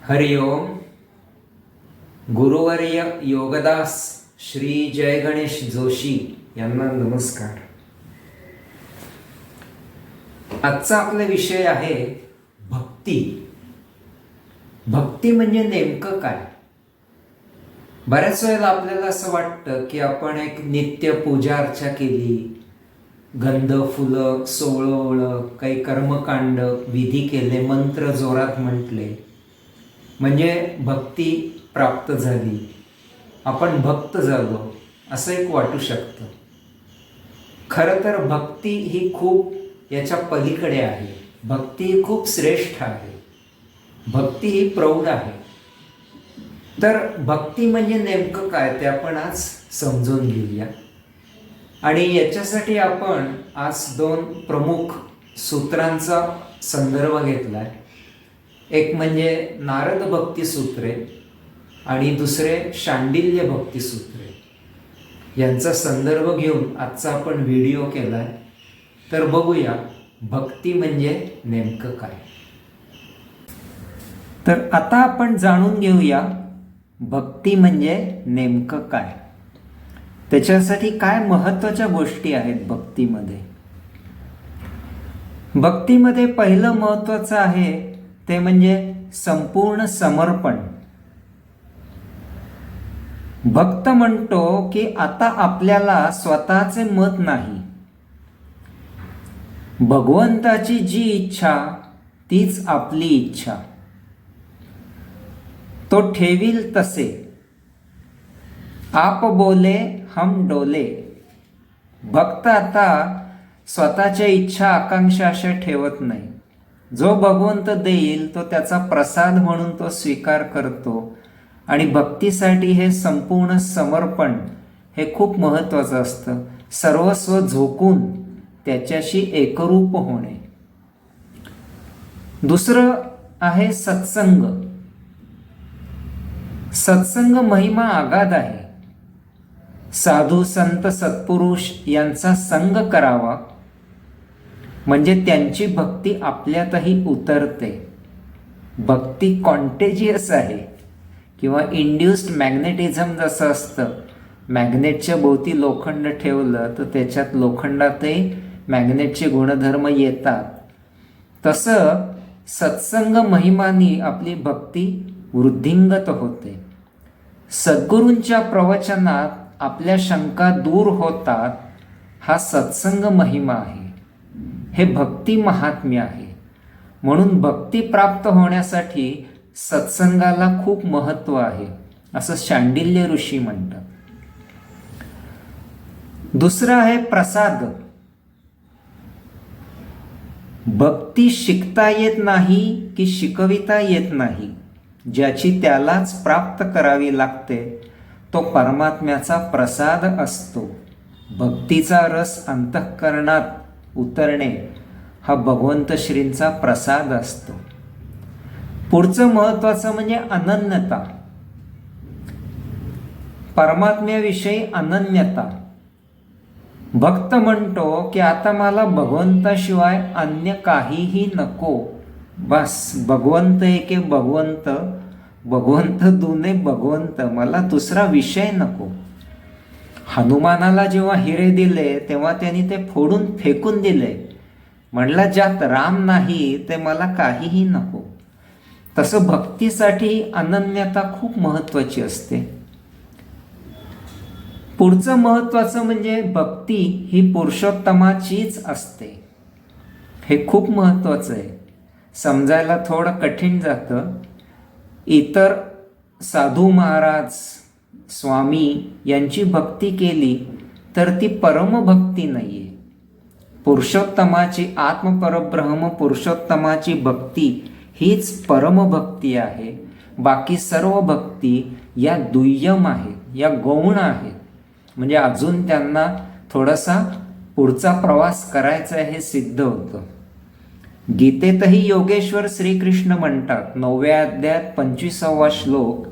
हरि ओम. गुरुवर्य योगदास श्री जय गणेश जोशी यांना नमस्कार. आजचा आपला विषय आहे भक्ती. भक्ती म्हणजे नेमकं काय? बऱ्याच वेळेला आपल्याला असं वाटतं की आपण एक नित्य पूजा अर्चा केली, गंध फुलं सोळवळं, काही कर्मकांड विधी केले, मंत्र जोरात म्हटले म्हणजे भक्ती प्राप्त झाली, आपण भक्त झालो असं एक वाटू शकतं. खरं तर भक्ती ही खूप याच्या पलीकडे आहे. भक्ती ही खूप श्रेष्ठ आहे. भक्ती ही प्रौढ आहे. तर भक्ती म्हणजे नेमकं काय ते आपण आज समजून घेऊया. आणि याच्यासाठी आपण आज दोन प्रमुख सूत्रांचा संदर्भ घेतला आहे. एक म्हणजे नारद भक्ती सूत्रे आणि दुसरे शांडिल्य भक्ती सूत्रे. यांचा संदर्भ घेऊन आजचा आपण व्हिडिओ केला आहे. तर बघूया भक्ती म्हणजे नेमकं काय. तर आता आपण जाणून घेऊया भक्ती म्हणजे नेमकं काय. त्याच्यासाठी काय महत्त्वाच्या गोष्टी आहेत भक्तीमध्ये. भक्तीमध्ये पहिलं महत्त्वाचं आहे ते म्हणजे संपूर्ण समर्पण. भक्त म्हणतो की आता आपल्याला स्वतःचे मत नाही, भगवंताची जी इच्छा तीच आपली इच्छा, तो ठेवील तसे. आप बोले हम डोले. भक्त आता स्वतःच्या इच्छा आकांक्षा अशा ठेवत नाही. जो भगवंत देईल तो त्याचा प्रसाद म्हणून तो स्वीकार करतो. आणि भक्तीसाठी हे संपूर्ण समर्पण हे खूप महत्त्वाचं असतं. सर्वस्व झोकून त्याच्याशी एकरूप होणे. दुसरं आहे सत्संग. सत्संग महिमा आगाध आहे. साधू संत सत्पुरुष यांचा संग करावा म्हणजे त्यांची भक्ती आपल्यातही उतरते. भक्ती कॉन्टेजियस आहे किंवा इंड्युस्ड मॅग्नेटिझम जसं असतं. मॅग्नेटच्या भोवती लोखंड ठेवलं तर त्याच्यात लोखंडातही मॅग्नेटचे गुणधर्म येतात. तसं सत्संग महिमानी आपली भक्ती वृद्धिंगत होते. सद्गुरूंच्या प्रवचनात आपल्या शंका दूर होतात. हा सत्संग महिमा आहे. हे भक्ती महात्म्य आहे. म्हणून भक्ती प्राप्त होण्यासाठी सत्संगाला खूप महत्त्व आहे असं शांडिल्य ऋषी म्हणतात. दुसरं आहे प्रसाद. भक्ती शिकता येत नाही की शिकविता येत नाही. ज्याची त्यालाच प्राप्त करावी लागते तो परमात्म्याचा प्रसाद असतो. भक्तीचा रस अंतःकरणात उतरणे हा भगवंत श्रींचा प्रसाद असतो. पुढचं महत्त्वाचं म्हणजे अनन्यता. परमात्म्याविषयी अनन्यता. भक्त म्हणतो की आता मला भगवंताशिवाय अन्य काहीही नको. बस भगवंत एके भगवंत, भगवंत दुने भगवंत, मला दुसरा विषय नको. हनुमानाला जेव्हा हिरे दिले तेव्हा त्यांनी ते फोडून फेकून दिले. म्हणला ज्यात राम नाही ते मला काहीही नको. तसं भक्तीसाठी अनन्यता खूप महत्त्वाची असते. पुढचं महत्त्वाचं म्हणजे भक्ती ही पुरुषोत्तमाचीच असते. हे खूप महत्त्वाचं आहे. समजायला थोडं कठीण जातं. इतर साधू महाराज स्वामी यांची भक्ती केली तर ती परमभक्ती नाही आहे. पुरुषोत्तमाची आत्मपरब्रह्म पुरुषोत्तमाची भक्ती हीच परमभक्ती आहे. बाकी सर्व भक्ती या दुय्यम आहेत, या गौण आहेत. म्हणजे अजून त्यांना थोडासा पुढचा प्रवास करायचा आहे हे सिद्ध होतं. गीतेतही योगेश्वर श्रीकृष्ण म्हणतात 9व्या अध्यायात 25वा श्लोक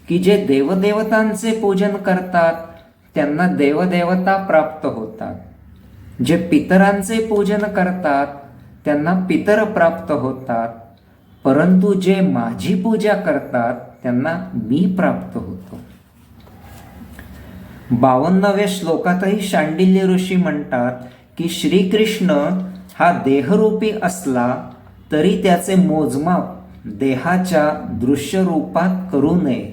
की जे देवदेवतांचे पूजन करतात त्यांना देवदेवता प्राप्त होतात. जे पितरांचे पूजन करतात त्यांना पितर प्राप्त होतात. परंतु जे माझी पूजा करतात त्यांना मी प्राप्त होतो. 52व्या श्लोकातही शांडिल्य ऋषी म्हणतात की श्रीकृष्ण हा देहरूपी असला तरी त्याचे मोजमाप देहाच्या दृश्य रूपात करू नये.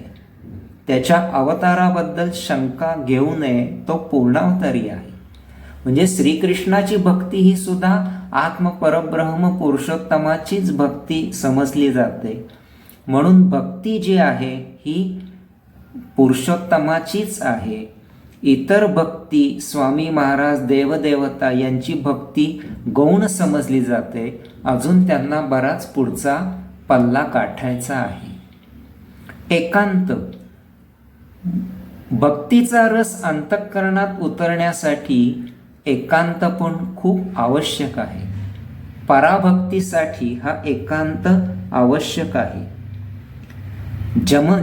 त्याच्या अवताराबद्दल शंका घेऊ नये. तो पूर्णावतारी आहे. म्हणजे श्रीकृष्णाची भक्ती ही सुद्धा आत्मपरब्रह्म पुरुषोत्तमाचीच भक्ती समजली जाते. म्हणून भक्ती जी आहे ही पुरुषोत्तमाचीच आहे. इतर भक्ती स्वामी महाराज देवदेवता यांची भक्ती गौण समजली जाते. अजून त्यांना बराच पुढचा पल्ला गाठायचा आहे. एकांत, भक्तीचा रस अंतःकरणात उतरण्यासाठी एकांत पण खूप आवश्यक आहे. पराभक्तीसाठी हा एकांत आवश्यक आहे.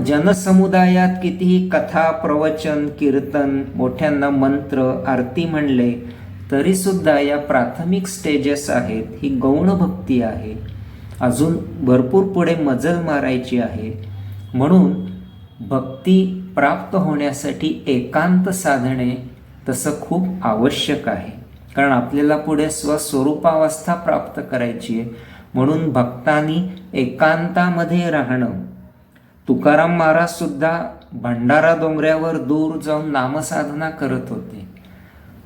जनसमुदायात कितीही कथा, प्रवचन, कीर्तन, मोठ्यांना मंत्र, आरती म्हणले तरी सुद्धा या प्राथमिक स्टेजेस आहेत. ही गौण भक्ती आहे. अजून भरपूर पुढे मजल मारायची आहे. म्हणून भक्ती प्राप्त होण्यासाठी एकांत साधणे तसं खूप आवश्यक आहे. कारण आपल्याला पुढे स्वस्वरूपावस्था प्राप्त करायची आहे. म्हणून भक्तांनी एकांतामध्ये राहणं. तुकाराम महाराज सुद्धा भंडारा डोंगरावर दूर जाऊन नामसाधना करत होते.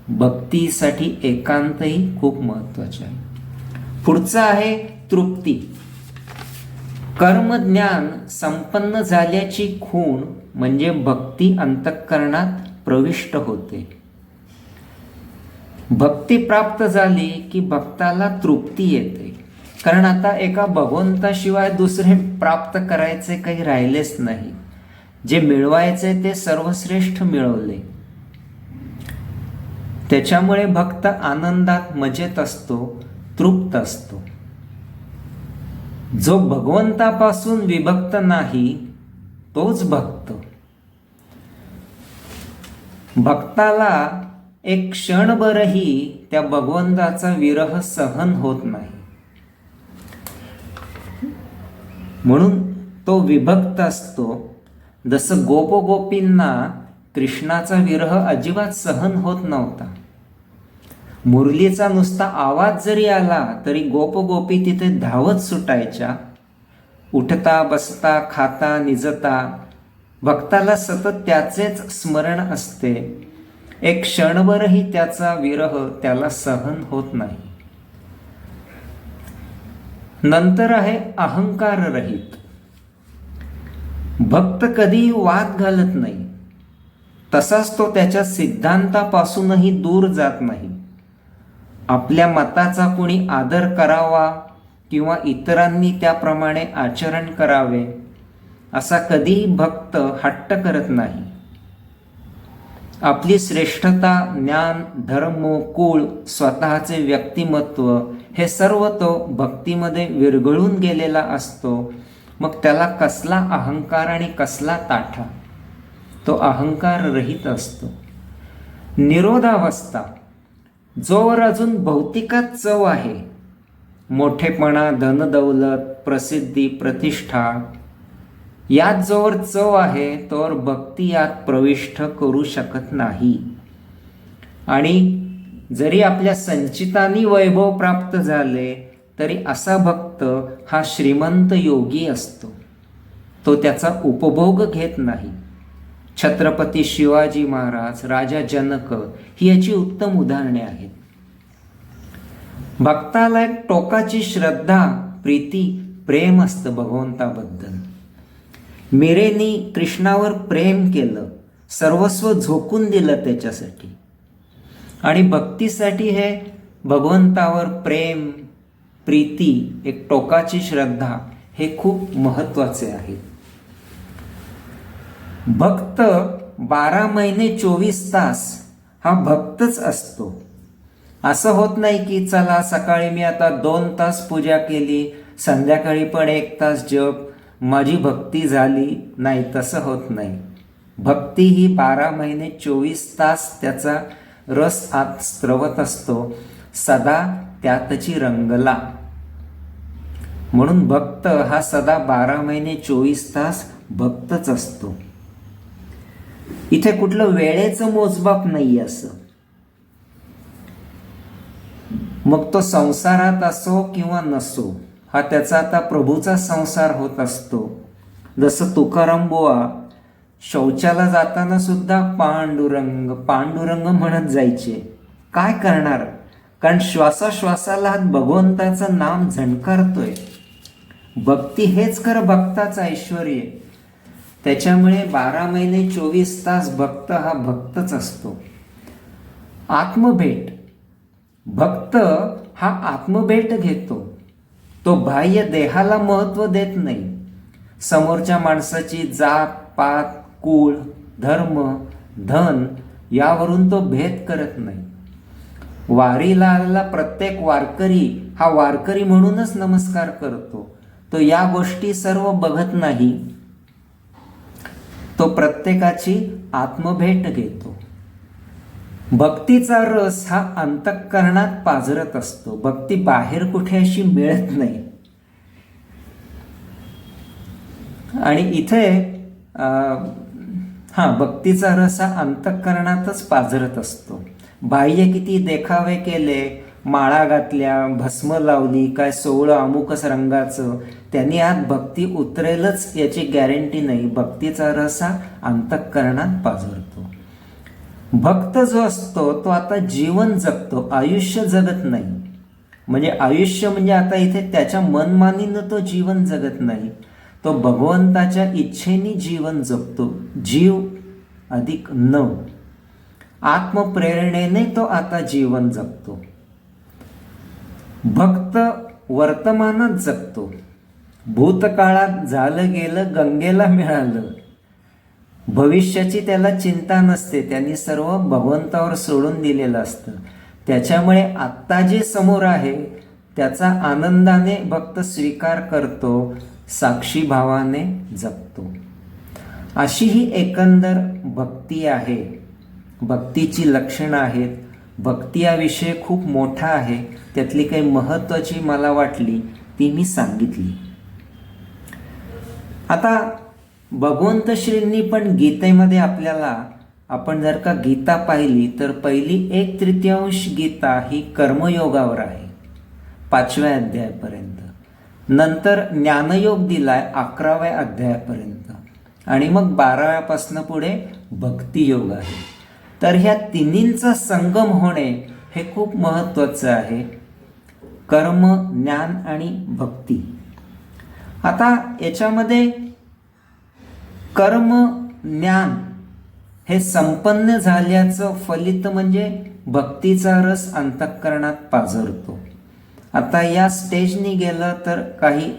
भक्तीसाठी एकांतही खूप महत्वाचे आहे. पुढचं आहे तृप्ती. कर्मज्ञान संपन्न झाल्याची खूण म्हणजे भक्ती अंतःकरणात प्रविष्ट होते. भक्ती प्राप्त झाली की भक्ताला तृप्ती येते. कारण आता एका भगवंताशिवाय दुसरे प्राप्त करायचे काही राहिलेच नाही. जे मिळवायचे ते सर्वश्रेष्ठ मिळवले. त्याच्यामुळे भक्त आनंदात मजेत असतो, तृप्त असतो. जो भगवंतापासून विभक्त नाही तोच भक्त. भक्ताला एक क्षणभरही त्या भगवंताचा विरह सहन होत नाही. म्हणून तो विभक्त असतो. जसं गोपगोपींना कृष्णाचा विरह अजिबात सहन होत नव्हता. मुरलीचा नुसता आवाज जरी आला तरी गोपगोपी तिथे धावत सुटायच्या. उठता बसता खाता निजता भक्ताला सतत त्याचेच स्मरण असते. एक क्षणभरही त्याचा विरह त्याला सहन होत नाही. नंतर आहे अहंकार रहित. भक्त कधी वाद घालत नाही. तसाच तो त्याच्या सिद्धांतापासूनही दूर जात नाही. आपल्या मताचा कुणी आदर करावा किंवा इतरांनी त्याप्रमाणे आचरण करावे असा कधीही भक्त हट्ट करत नाही. आपली श्रेष्ठता, ज्ञान, धर्म, कुळ, स्वतःचे व्यक्तिमत्व हे सर्व तो भक्तीमध्ये विरघळून गेलेला असतो. मग त्याला कसला अहंकार आणि कसला ताठा. तो अहंकार रहित असतो. निरोधावस्था, जोवर अजून भौतिकात चव आहे, मोठेपणा, धनदौलत, प्रसिद्धी, प्रतिष्ठा, यात जोवर चव आहे तोवर भक्ती यात प्रविष्ट करू शकत नाही. आणि जरी आपल्या संचितांनी वैभव प्राप्त झाले तरी असा भक्त हा श्रीमंत योगी असतो. तो त्याचा उपभोग घेत नाही. छत्रपती शिवाजी महाराज, राजा जनक ही याची उत्तम उदाहरणे आहेत. भक्ताला एक टोकाची श्रद्धा, प्रीती, प्रेम असतं भगवंताबद्दल. मीरेनी कृष्णावर प्रेम केलं, सर्वस्व झोकून दिलं त्याच्यासाठी. आणि भक्तीसाठी हे भगवंतावर प्रेम, प्रीती, एक टोकाची श्रद्धा हे खूप महत्वाचे आहे. भक्त 12 महिने 24 तास हा भक्तच असतो. असं होत नाही की चला सकाळी मी आता 2 तास पूजा केली, संध्याकाळी पण 1 तास जप, माझी भक्ती झाली. नाही, तसं होत नाही. भक्ती ही 12 महिने 24 तास त्याचा रस आत स्त्रवत असतो. सदा त्यातची रंगला. म्हणून भक्त हा सदा 12 महिने 24 तास भक्तच असतो. इथे कुठलं वेळेचं मोजमाप नाही असं. मग तो संसारात असो किंवा नसो, हा त्याचा आता प्रभूचा संसार होत असतो. जसं तुकाराम बुवा शौचाला जाताना सुद्धा पांडुरंग पांडुरंग म्हणत जायचे. काय करणार, कारण श्वासाश्वासाला भगवंताचं नाम झणकारतोय. भक्ती हेच खरं भक्ताचं ऐश्वर्य. त्याच्यामुळे 12 महिने 24 तास भक्त हा भक्तच असतो. आत्मभेट, भक्त हा आत्मभेट घेतो. तो बाह्य देहाला महत्व देत नाही. समोरच्या माणसाची जात पात कुळ धर्म धन यावरून तो भेद करत नाही. वारीला आलेला प्रत्येक वारकरी हा वारकरी म्हणूनच नमस्कार करतो. तो या गोष्टी सर्व बघत नाही. तो प्रत्येकाची आत्मभेट घेतो. भक्तीचा रस हा अंतःकरणात पाझरत असतो. भक्ती बाहेर कुठे अशी मिळत नाही. आणि इथे भक्तीचा रस हा अंतःकरणातच पाझरत असतो. बाह्य किती देखावे केले, माळा घातल्या, भस्म लावली, काय 16 अमुकच रंगाचं, त्यांनी आत भक्ती उतरेलच याची गॅरंटी नाही. भक्तीचा रस हा अंतःकरणात पाझरतो. भक्त जो असतो तो आता जीवन जगतो, आयुष्य जगत नाही. म्हणजे आयुष्य म्हणजे आता इथे त्याच्या मनमानीनं तो जीवन जगत नाही. तो भगवंताच्या इच्छेने जीवन जगतो. जीव अधिक न आत्मप्रेरणेने तो आता जीवन जगतो. भक्त वर्तमानात जगतो. भूतकाळात झालं गेलं गंगेला मिळालं, भविष्याची त्याला चिंता नसते. त्यांनी सर्व भगवंतावर सोडून दिलेलं असतं. त्याच्यामुळे आत्ता जे समोर आहे त्याचा आनंदाने भक्त स्वीकार करतो, साक्षी भावाने जगतो. अशी ही एकंदर भक्ती आहे. भक्तीची लक्षणं आहेत. भक्ती हा विषय खूप मोठा आहे. त्यातली काही महत्त्वाची मला वाटली ती मी सांगितली. आता भगवंत श्रींनी पण गीतेमध्ये आपल्याला, आपण जर का गीता पाहिली तर पहिली 1/3 गीता ही कर्मयोगावर आहे 5व्या अध्यायापर्यंत. नंतर ज्ञानयोग दिलाय 11व्या अध्यायापर्यंत आणि मग 12व्यापासून पुढे भक्तियोग आहे. तर ह्या तिन्हींचा संगम होणे हे खूप महत्त्वाचं आहे. कर्म ज्ञान आणि भक्ती. आता याच्यामध्ये कर्म ज्ञान हे संपन्न झाल्याचं फलित म्हणजे भक्तीचा रस अंतःकरणात पाझरतो. आता या स्टेजनी गेलं तर काही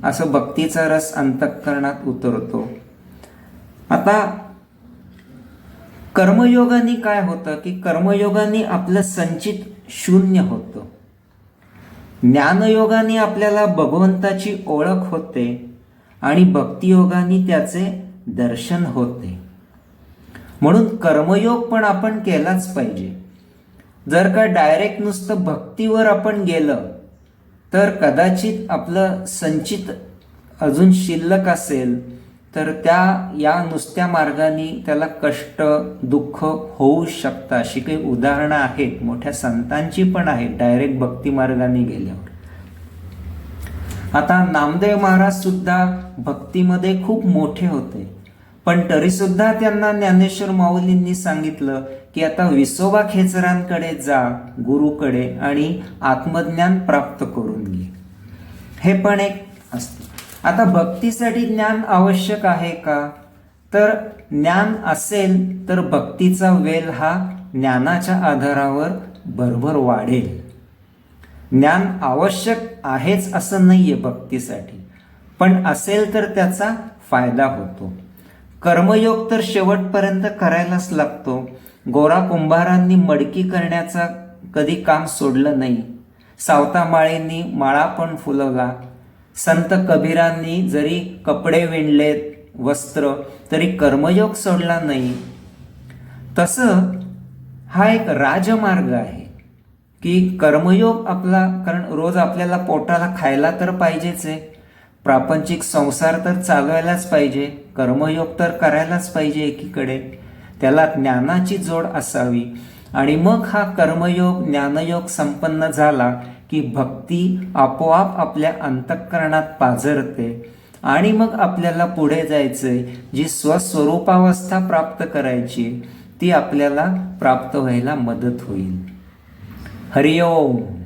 असं भक्तीचा रस अंतःकरणात उतरतो. आता कर्मयोगाने काय होतं की कर्मयोगाने आपलं संचित शून्य होतं. ज्ञानयोगाने आपल्याला भगवंताची ओळख होते आणि भक्तियोगाने त्याचे दर्शन होते. म्हणून कर्मयोग पण आपण केलाच पाहिजे. जर का डायरेक्ट नुसतं भक्तीवर आपण गेलं तर कदाचित आपलं संचित अजून शिल्लक असेल तर या नुसत्या मार्गाने त्याला कष्ट दुःख होऊ शकतं. अशी काही उदाहरणं आहेत, मोठ्या संतांची पण आहेत डायरेक्ट भक्ती मार्गाने गेल्यावर. आता नामदेव महाराज सुद्धा भक्तीमध्ये खूप मोठे होते, पण तरी सुद्धा त्यांना ज्ञानेश्वर माऊलींनी सांगितलं की आता विसोबा खेचरांकडे जा, गुरुकडे, आणि आत्मज्ञान प्राप्त करून घे. हे पण एक असतं. आता भक्तीसाठी ज्ञान आवश्यक आहे का, तर ज्ञान असेल तर भक्तीचा वेल हा ज्ञानाच्या आधारावर भरभर वाढेल. ज्ञान आवश्यक आहेच असं नाहीये भक्तीसाठी, पण असेल तर त्याचा फायदा होतो. कर्मयोग तर शेवटपर्यंत करायलाच लागतो. गोरा कुंभारांनी मडकी करण्याचा कधी काम सोडलं नाही. सावता माळींनी माळा पण फुलवला. संत कबीरांनी जरी कपडे विणलेत, वस्त्र, तरी कर्मयोग सोडला नाही. तसं हा एक राजमार्ग आहे. की कर्मयोग आपला, कारण रोज आपल्याला पोटाला खायला तर पाहिजेच आहे, प्रापंचिक संसार तर चालवायलाच पाहिजे, कर्मयोग तर करायलाच पाहिजे एकीकडे, त्याला ज्ञानाची जोड असावी. आणि मग हा कर्मयोग ज्ञानयोग संपन्न झाला की भक्ती आपोआप आपल्या अंतःकरणात पाझरते आणि मग आपल्याला पुढे जायचंय, जी स्वस्वरूपावस्था प्राप्त करायची ती आपल्याला प्राप्त व्हायला मदत होईल. हरिओम.